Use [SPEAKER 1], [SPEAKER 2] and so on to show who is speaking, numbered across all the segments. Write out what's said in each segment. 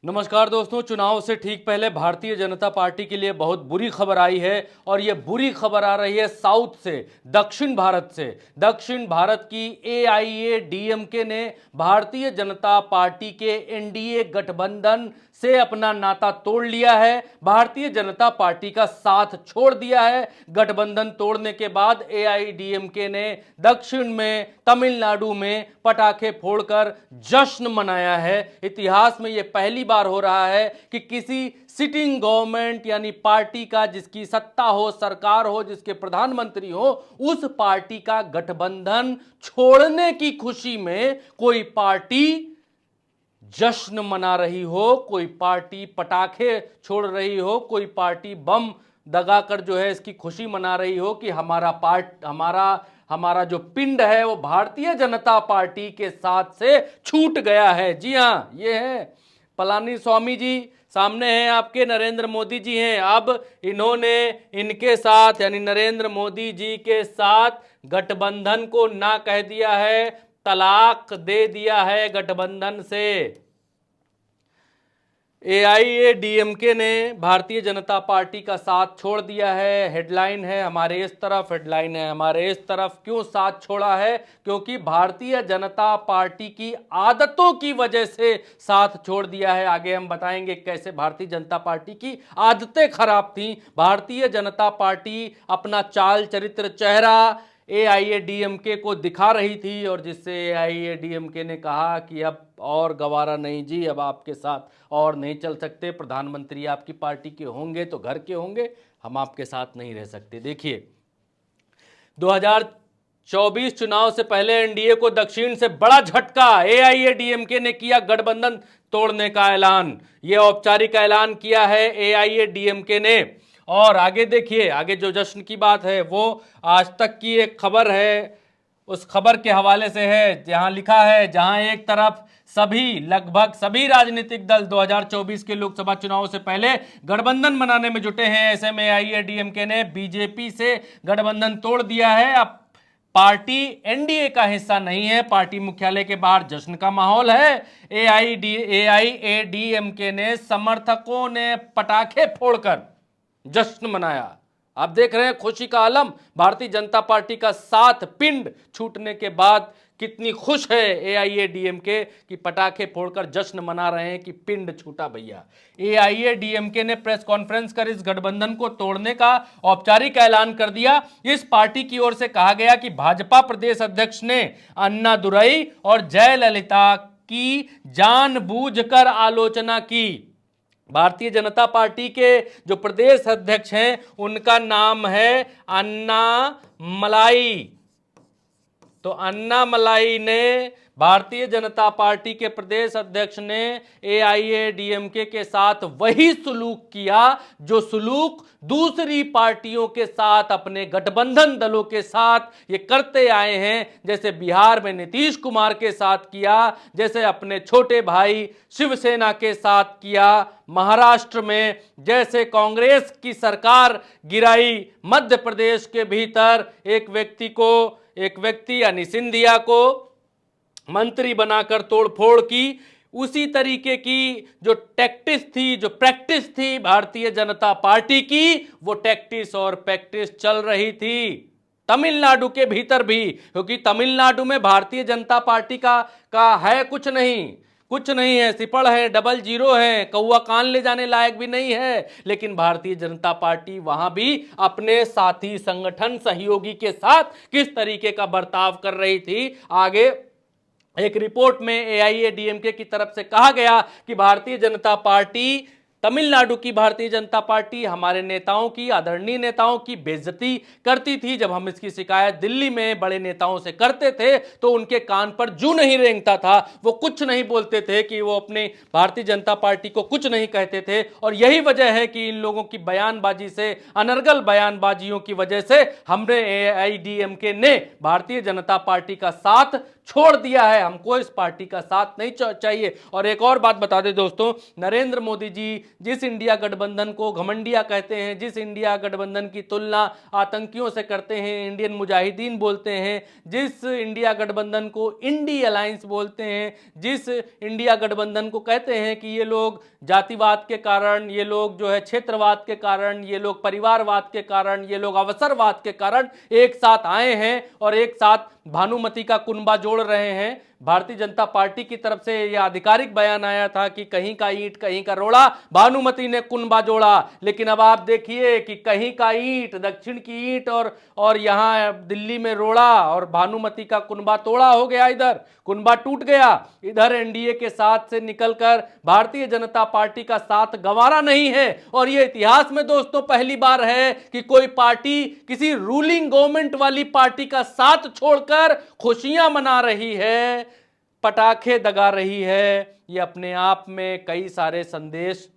[SPEAKER 1] नमस्कार दोस्तों, चुनाव से ठीक पहले भारतीय जनता पार्टी के लिए बहुत बुरी खबर आई है और यह बुरी खबर आ रही है साउथ से, दक्षिण भारत से। दक्षिण भारत की एआईएडीएमके ने भारतीय जनता पार्टी के एनडीए गठबंधन से अपना नाता तोड़ लिया है, भारतीय जनता पार्टी का साथ छोड़ दिया है। गठबंधन तोड़ने के बाद एआईएडीएमके ने दक्षिण में, तमिलनाडु में पटाखे फोड़कर जश्न मनाया है। इतिहास में यह पहली बार हो रहा है कि किसी सिटिंग गवर्नमेंट यानी पार्टी का जिसकी सत्ता हो, सरकार हो, जिसके प्रधानमंत्री हो, उस पार्टी का गठबंधन छोड़ने की खुशी में कोई पार्टी जश्न मना रही हो, कोई पार्टी पटाखे छोड़ रही हो, कोई पार्टी बम दगाकर जो है इसकी खुशी मना रही हो कि हमारा जो पिंड है वो भारतीय जनता पार्टी के साथ से छूट गया है। जी हाँ, ये है पलानी स्वामी जी, सामने हैं आपके नरेंद्र मोदी जी हैं। अब इन्होंने इनके साथ यानी नरेंद्र मोदी जी के साथ गठबंधन को ना कह दिया है, तलाक दे दिया है गठबंधन से। एआईएडीएमके ने भारतीय जनता पार्टी का साथ छोड़ दिया है। हेडलाइन है हमारे इस तरफ, हेडलाइन है हमारे इस तरफ। क्यों साथ छोड़ा है? क्योंकि भारतीय जनता पार्टी की आदतों की वजह से साथ छोड़ दिया है। आगे हम बताएंगे कैसे भारतीय जनता पार्टी की आदतें खराब थीं। भारतीय जनता पार्टी अपना चाल चरित्र चेहरा एआईएडीएमके को दिखा रही थी और जिससे एआईएडीएमके ने कहा कि अब और गवारा नहीं जी, अब आपके साथ और नहीं चल सकते। प्रधानमंत्री आपकी पार्टी के होंगे तो घर के होंगे, हम आपके साथ नहीं रह सकते। देखिए, 2024 चुनाव से पहले एनडीए को दक्षिण से बड़ा झटका। एआईएडीएमके ने किया गठबंधन तोड़ने का ऐलान। यह औपचारिक ऐलान किया है एआईएडीएमके ने। और आगे देखिए, आगे जो जश्न की बात है वो आज तक की एक खबर है, उस खबर के हवाले से है जहां लिखा है, जहां एक तरफ लगभग सभी राजनीतिक दल 2024 के लोकसभा चुनाव से पहले गठबंधन बनाने में जुटे हैं, ऐसे में एआईएडीएमके ने बीजेपी से गठबंधन तोड़ दिया है। अब पार्टी एनडीए का हिस्सा नहीं है, पार्टी मुख्यालय के बाहर जश्न का माहौल है। एआईएडीएमके ने समर्थकों ने पटाखे फोड़कर जश्न मनाया। आप देख रहे हैं खुशी का आलम। भारतीय जनता पार्टी का साथ पिंड छूटने के बाद कितनी खुश है एआईएडीएमके कि पटाखे फोड़कर जश्न मना रहे हैं कि पिंड छूटा भैया। एआईएडीएमके ने प्रेस कॉन्फ्रेंस कर इस गठबंधन को तोड़ने का औपचारिक ऐलान कर दिया। इस पार्टी की ओर से कहा गया कि भाजपा प्रदेश अध्यक्ष ने अन्नादुरई और जयललिता की जानबूझकर आलोचना की। भारतीय जनता पार्टी के जो प्रदेश अध्यक्ष हैं उनका नाम है अन्ना मलाई। तो अन्ना मलाई ने, भारतीय जनता पार्टी के प्रदेश अध्यक्ष ने एआईएडीएमके के साथ वही सुलूक किया जो सुलूक दूसरी पार्टियों के साथ, अपने गठबंधन दलों के साथ ये करते आए हैं। जैसे बिहार में नीतीश कुमार के साथ किया, जैसे अपने छोटे भाई शिवसेना के साथ किया, महाराष्ट्र में जैसे कांग्रेस की सरकार गिराई, मध्य प्रदेश के भीतर एक व्यक्ति यानी सिंधिया को मंत्री बनाकर तोड़फोड़ की। उसी तरीके की जो प्रैक्टिस थी भारतीय जनता पार्टी की, वो टैक्टिस और प्रैक्टिस चल रही थी तमिलनाडु के भीतर भी। क्योंकि तमिलनाडु में भारतीय जनता पार्टी का है कुछ नहीं है, सिपड़ है, डबल जीरो है, कौवा कान ले जाने लायक भी नहीं है। लेकिन भारतीय जनता पार्टी वहां भी अपने साथी संगठन सहयोगी के साथ किस तरीके का बर्ताव कर रही थी। आगे एक रिपोर्ट में एआईएडीएमके की तरफ से कहा गया कि भारतीय जनता पार्टी, तमिलनाडु की भारतीय जनता पार्टी हमारे नेताओं की, आदरणीय नेताओं की बेइज्जती करती थी। जब हम इसकी शिकायत दिल्ली में बड़े नेताओं से करते थे तो उनके कान पर जूं नहीं रेंगता था, वो कुछ नहीं बोलते थे कि वो अपने भारतीय जनता पार्टी को कुछ नहीं कहते थे। और यही वजह है कि इन लोगों की बयानबाजी से, अनर्गल बयानबाजियों की वजह से हमने एआईएडीएमके ने भारतीय जनता पार्टी का साथ छोड़ दिया है। हमको इस पार्टी का साथ नहीं चाहिए। और एक और बात बता दें दोस्तों, नरेंद्र मोदी जी जिस इंडिया गठबंधन को घमंडिया कहते हैं, जिस इंडिया गठबंधन की तुलना आतंकियों से करते हैं, इंडियन मुजाहिदीन बोलते हैं, जिस इंडिया गठबंधन को इंडी अलायंस बोलते हैं, जिस इंडिया गठबंधन को कहते हैं कि ये लोग जातिवाद के कारण, ये लोग जो है क्षेत्रवाद के कारण, ये लोग परिवारवाद के कारण, ये लोग अवसरवाद के कारण एक साथ आए हैं और एक साथ भानुमति का कुनबा जोड़ रहे हैं। भारतीय जनता पार्टी की तरफ से यह आधिकारिक बयान आया था कि कहीं का ईंट कहीं का रोड़ा, भानुमति ने कुनबा जोड़ा। लेकिन अब आप देखिए कि कहीं का ईंट, दक्षिण की ईंट और यहां दिल्ली में रोड़ा और भानुमति का कुनबा तोड़ा हो गया, इधर कुनबा टूट गया। इधर एनडीए के साथ से निकलकर भारतीय जनता पार्टी का साथ गंवारा नहीं है। और यह इतिहास में दोस्तों पहली बार है कि कोई पार्टी किसी रूलिंग गवर्नमेंट वाली पार्टी का साथ छोड़कर खुशियां मना रही है, पटाखे दगा रही है। ये अपने आप में कई सारे संदेश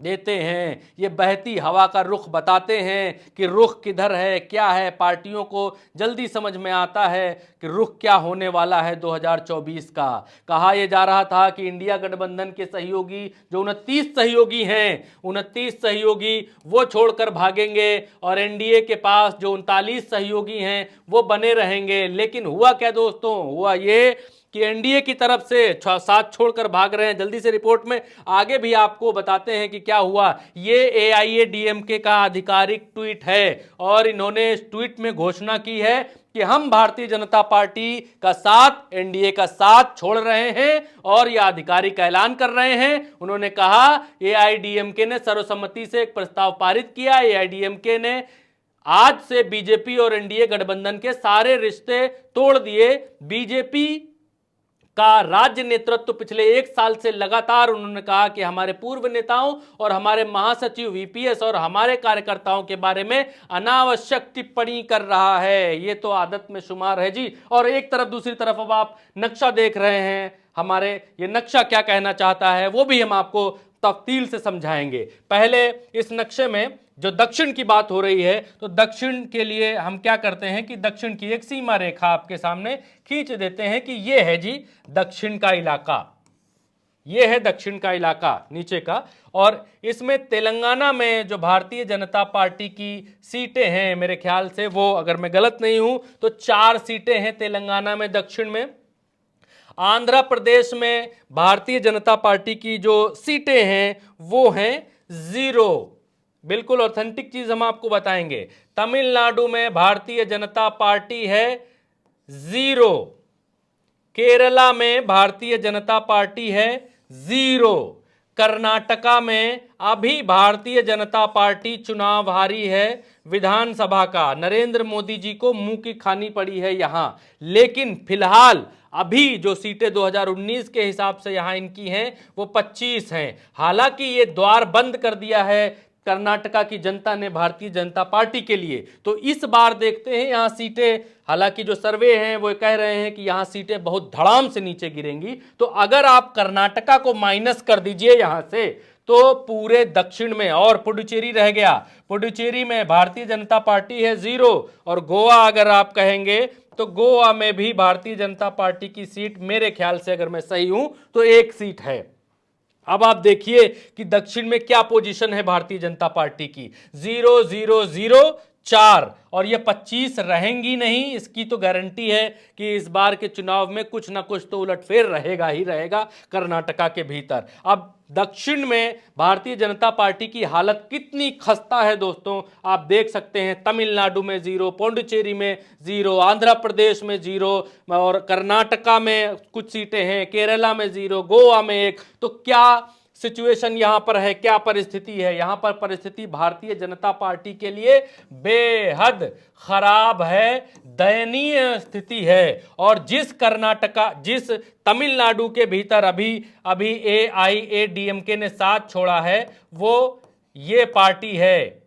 [SPEAKER 1] देते हैं। ये बहती हवा का रुख बताते हैं कि रुख किधर है, क्या है। पार्टियों को जल्दी समझ में आता है कि रुख क्या होने वाला है 2024 का। कहा यह जा रहा था कि इंडिया गठबंधन के सहयोगी जो 29 सहयोगी हैं, 29 सहयोगी वो छोड़कर भागेंगे और एनडीए के पास जो 39 सहयोगी हैं वो बने रहेंगे। लेकिन हुआ क्या दोस्तों? हुआ ये कि एनडीए की तरफ से साथ छोड़कर भाग रहे हैं। जल्दी से रिपोर्ट में आगे भी आपको बताते हैं कि क्या हुआ। ये एआईएडीएमके का आधिकारिक ट्वीट है और इन्होंने इस ट्वीट में घोषणा की है कि हम भारतीय जनता पार्टी का साथ, एनडीए का साथ छोड़ रहे हैं और यह आधिकारिक ऐलान कर रहे हैं। उन्होंने कहा एआईएडीएमके ने सर्वसम्मति से एक प्रस्ताव पारित किया। एआईएडीएमके ने आज से बीजेपी और एनडीए गठबंधन के सारे रिश्ते तोड़ दिए। बीजेपी का राज्य नेतृत्व पिछले एक साल से लगातार उन्होंने कहा कि हमारे पूर्व नेताओं और हमारे महासचिव वीपीएस और हमारे कार्यकर्ताओं के बारे में अनावश्यक टिप्पणी कर रहा है। ये तो आदत में शुमार है जी। और एक तरफ, दूसरी तरफ अब आप नक्शा देख रहे हैं। हमारे ये नक्शा क्या कहना चाहता है वो भी हम आपको तफसील से समझाएंगे। पहले इस नक्शे में जो दक्षिण की बात हो रही है, तो दक्षिण के लिए हम क्या करते हैं कि दक्षिण की एक सीमा रेखा आपके सामने खींच देते हैं कि ये है जी दक्षिण का इलाका। ये है दक्षिण का इलाका नीचे का। और इसमें तेलंगाना में जो भारतीय जनता पार्टी की सीटें हैं, मेरे ख्याल से वो, अगर मैं गलत नहीं हूं तो 4 सीटें हैं तेलंगाना में दक्षिण में। आंध्र प्रदेश में भारतीय जनता पार्टी की जो सीटें हैं वो हैं 0। बिल्कुल ऑथेंटिक चीज हम आपको बताएंगे। तमिलनाडु में भारतीय जनता पार्टी है 0। केरला में भारतीय जनता पार्टी है 0। कर्नाटका में अभी भारतीय जनता पार्टी चुनाव हारी है विधानसभा का। नरेंद्र मोदी जी को मुंह की खानी पड़ी है यहां। लेकिन फिलहाल अभी जो सीटें 2019 के हिसाब से यहां इनकी हैं वो 25 हैं। हालांकि ये द्वार बंद कर दिया है कर्नाटका की जनता ने भारतीय जनता पार्टी के लिए। तो इस बार देखते हैं यहां सीटें, हालांकि जो सर्वे हैं वो कह रहे हैं कि यहां सीटें बहुत धड़ाम से नीचे गिरेंगी। तो अगर आप कर्नाटका को माइनस कर दीजिए यहां से, तो पूरे दक्षिण में और पुडुचेरी रह गया। पुडुचेरी में भारतीय जनता पार्टी है 0। और गोवा अगर आप कहेंगे तो गोवा में भी भारतीय जनता पार्टी की सीट, मेरे ख्याल से अगर मैं सही हूं तो 1 सीट है। अब आप देखिए कि दक्षिण में क्या पोजीशन है भारतीय जनता पार्टी की। 0 0 0 4 और ये 25 रहेंगी नहीं, इसकी तो गारंटी है कि इस बार के चुनाव में कुछ ना कुछ तो उलटफेर रहेगा ही रहेगा कर्नाटका के भीतर। अब दक्षिण में भारतीय जनता पार्टी की हालत कितनी खस्ता है दोस्तों, आप देख सकते हैं। तमिलनाडु में 0, पौंडुचेरी में 0, आंध्र प्रदेश में 0 और कर्नाटका में कुछ सीटें हैं, केरला में 0, गोवा में 1। तो क्या सिचुएशन यहां पर है, क्या परिस्थिति है? यहां पर परिस्थिति भारतीय जनता पार्टी के लिए बेहद खराब है, दयनीय स्थिति है। और जिस तमिलनाडु के भीतर अभी एआईएडीएमके ने साथ छोड़ा है, वो ये पार्टी है,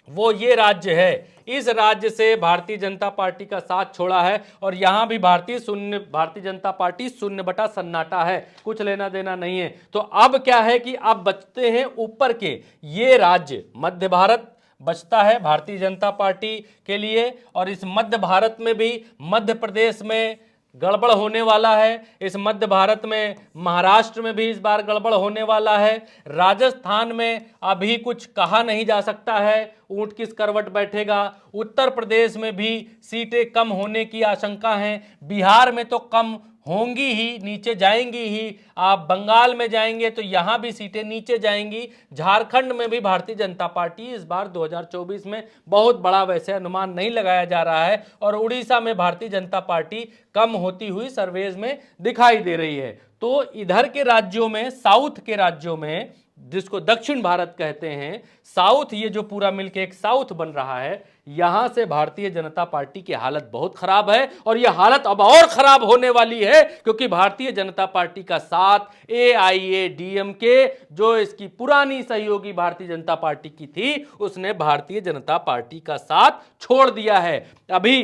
[SPEAKER 1] वो ये राज्य है। इस राज्य से भारतीय जनता पार्टी का साथ छोड़ा है और यहां भी भारतीय जनता पार्टी 0 सन्नाटा है, कुछ लेना देना नहीं है। तो अब क्या है कि अब बचते हैं ऊपर के ये राज्य, मध्य भारत, बचता है भारतीय जनता पार्टी के लिए। और इस मध्य भारत में भी मध्य प्रदेश में गड़बड़ होने वाला है, इस मध्य भारत में महाराष्ट्र में भी इस बार गड़बड़ होने वाला है, राजस्थान में अभी कुछ कहा नहीं जा सकता है, ऊंट किस करवट बैठेगा, उत्तर प्रदेश में भी सीटें कम होने की आशंका है, बिहार में तो कम होंगी ही, नीचे जाएंगी ही, आप बंगाल में जाएंगे तो यहां भी सीटें नीचे जाएंगी, झारखंड में भी भारतीय जनता पार्टी इस बार 2024 में बहुत बड़ा वैसे अनुमान नहीं लगाया जा रहा है, और उड़ीसा में भारतीय जनता पार्टी कम होती हुई सर्वेज में दिखाई दे रही है। तो इधर के राज्यों में, साउथ के राज्यों में, जिसको दक्षिण भारत कहते हैं, साउथ, ये जो पूरा मिलके एक साउथ बन रहा है, यहां से भारतीय जनता पार्टी की हालत बहुत खराब है, और यह हालत अब और खराब होने वाली है, क्योंकि भारतीय जनता पार्टी का साथ AIADMK, जो इसकी पुरानी सहयोगी भारतीय जनता पार्टी की थी, उसने भारतीय जनता पार्टी का साथ छोड़ दिया है। अभी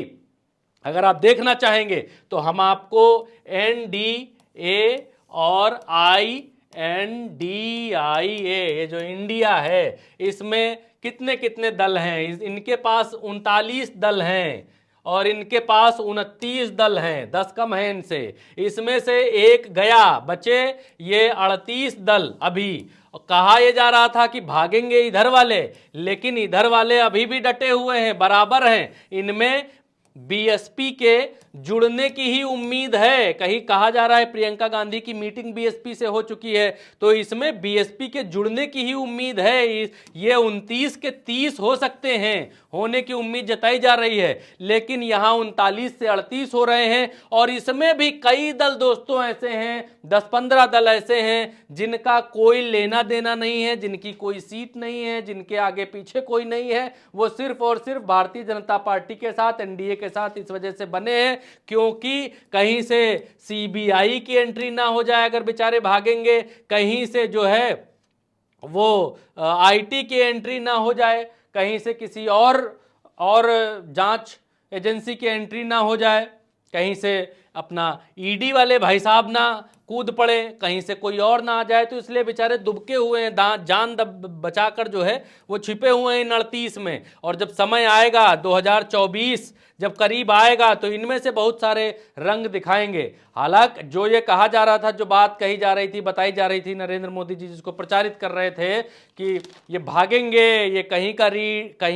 [SPEAKER 1] अगर आप देखना चाहेंगे तो हम आपको NDA और INDIA, ये जो इंडिया है, इसमें कितने कितने दल हैं, इनके पास 39 दल हैं और इनके पास 29 दल हैं, 10 कम हैं इनसे, इसमें से एक गया, बचे ये 38 दल। अभी कहा यह जा रहा था कि भागेंगे इधर वाले, लेकिन इधर वाले अभी भी डटे हुए हैं, बराबर हैं, इनमें BSP के जुड़ने की ही उम्मीद है। कहीं कहा जा रहा है प्रियंका गांधी की मीटिंग BSP से हो चुकी है, तो इसमें BSP के जुड़ने की ही उम्मीद है। ये 29 के 30 हो सकते हैं, होने की उम्मीद जताई जा रही है, लेकिन यहां 39 से 38 हो रहे हैं। और इसमें भी कई दल दोस्तों ऐसे हैं, 10-15 दल ऐसे हैं जिनका कोई लेना देना नहीं है, जिनकी कोई सीट नहीं है, जिनके आगे पीछे कोई नहीं है, वो सिर्फ और सिर्फ भारतीय जनता पार्टी के साथ, NDA के साथ इस वजह से बने हैं क्योंकि कहीं से CBI की एंट्री ना हो जाए अगर बेचारे भागेंगे, कहीं से जो है वो IT की एंट्री ना हो जाए, कहीं से किसी और जांच एजेंसी की एंट्री ना हो जाए, कहीं से अपना ED वाले भाई साहब ना कूद पड़े, कहीं से कोई और ना आ जाए, तो इसलिए बेचारे दुबके हुए हैं, जान बचाकर जो है वो छिपे हुए हैं 39 में। और जब समय आएगा 2024 जब करीब आएगा तो इनमें से बहुत सारे रंग दिखाएंगे। हालांकि जो ये कहा जा रहा था, जो बात कही जा रही थी, बताई जा रही थी, नरेंद्र मोदी जी जिसको प्रचारित कर रहे थे कि ये भागेंगे, ये कहीं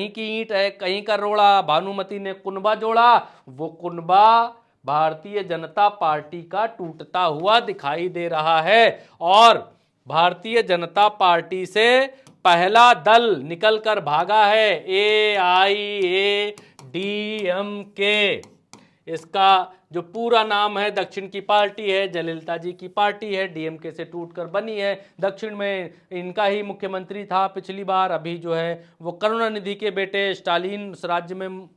[SPEAKER 1] की ईंट है, कहीं का रोड़ा, भानुमति ने कुनबा जोड़ा, वो कुनबा भारतीय जनता पार्टी का टूटता हुआ दिखाई दे रहा है। और भारतीय जनता पार्टी से पहला दल निकलकर भागा है AIADMK। इसका जो पूरा नाम है, दक्षिण की पार्टी है, जयललिता जी की पार्टी है, DMK से टूटकर बनी है। दक्षिण में इनका ही मुख्यमंत्री था पिछली बार, अभी जो है वो करुणानिधि के बेटे स्टालिन उस राज्य में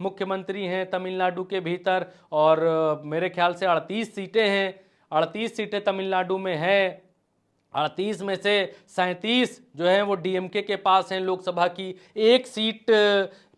[SPEAKER 1] मुख्यमंत्री हैं तमिलनाडु के भीतर। और मेरे ख्याल से 38 सीटें हैं, 38 सीटें तमिलनाडु में है, 38 में से 37 जो है वो DMK के पास हैं लोकसभा की, एक सीट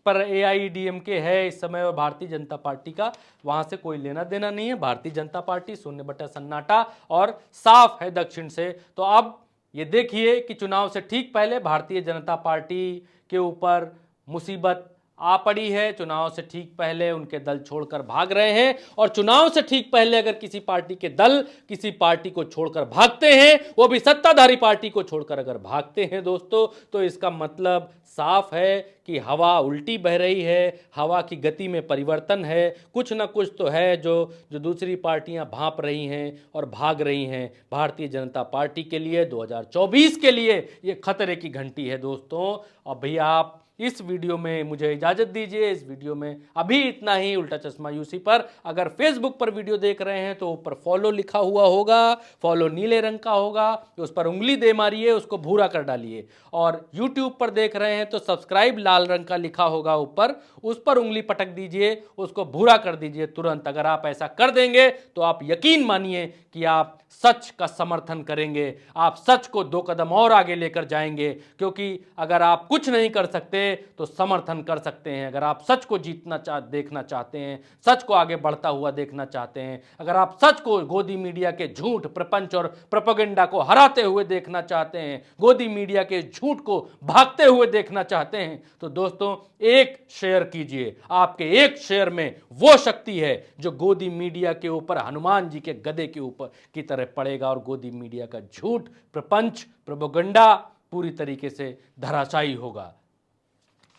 [SPEAKER 1] पर AIADMK है इस समय, और भारतीय जनता पार्टी का वहां से कोई लेना देना नहीं है। भारतीय जनता पार्टी शून्य बटा सन्नाटा और साफ है दक्षिण से। तो अब ये देखिए कि चुनाव से ठीक पहले भारतीय जनता पार्टी के ऊपर मुसीबत आ पड़ी है, चुनाव से ठीक पहले उनके दल छोड़कर भाग रहे हैं। और चुनाव से ठीक पहले अगर किसी पार्टी के दल किसी पार्टी को छोड़कर भागते हैं, वो भी सत्ताधारी पार्टी को छोड़कर अगर भागते हैं दोस्तों, तो इसका मतलब साफ है कि हवा उल्टी बह रही है, हवा की गति में परिवर्तन है, कुछ ना कुछ तो है जो दूसरी पार्टियां भांप रही हैं और भाग रही हैं। भारतीय जनता पार्टी के लिए 2024 के लिए ये खतरे की घंटी है दोस्तों। अभी आप इस वीडियो में मुझे इजाजत दीजिए, इस वीडियो में अभी इतना ही। उल्टा चश्मा यूसी पर अगर फेसबुक पर वीडियो देख रहे हैं तो ऊपर फॉलो लिखा हुआ होगा, फॉलो नीले रंग का होगा, तो उस पर उंगली दे मारिए, उसको भूरा कर डालिए। और यूट्यूब पर देख रहे हैं तो सब्सक्राइब लाल रंग का लिखा होगा ऊपर, उस पर उंगली पटक दीजिए, उसको भूरा कर दीजिए तुरंत। अगर आप ऐसा कर देंगे तो आप यकीन मानिए कि आप सच का समर्थन करेंगे, आप सच को 2 कदम और आगे लेकर जाएंगे। क्योंकि अगर आप कुछ नहीं कर सकते चाहिए तो समर्थन कर सकते हैं। अगर आप सच को देखना चाहते हैं, सच को आगे बढ़ता हुआ देखना चाहते हैं, अगर आप सच को गोदी मीडिया के झूठ, प्रपंच और प्रोपेगेंडा को हराते हुए देखना चाहते हैं, गोदी मीडिया के झूठ को भागते हुए देखना चाहते हैं, तो दोस्तों एक शेयर कीजिए। आपके एक शेयर में वो शक्ति है जो गोदी मीडिया के ऊपर हनुमान जी के गदे के ऊपर की तरह पड़ेगा और गोदी मीडिया का झूठ, प्रपंच, प्रोपेगेंडा पूरी तरीके से धराशायी होगा।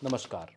[SPEAKER 1] नमस्कार।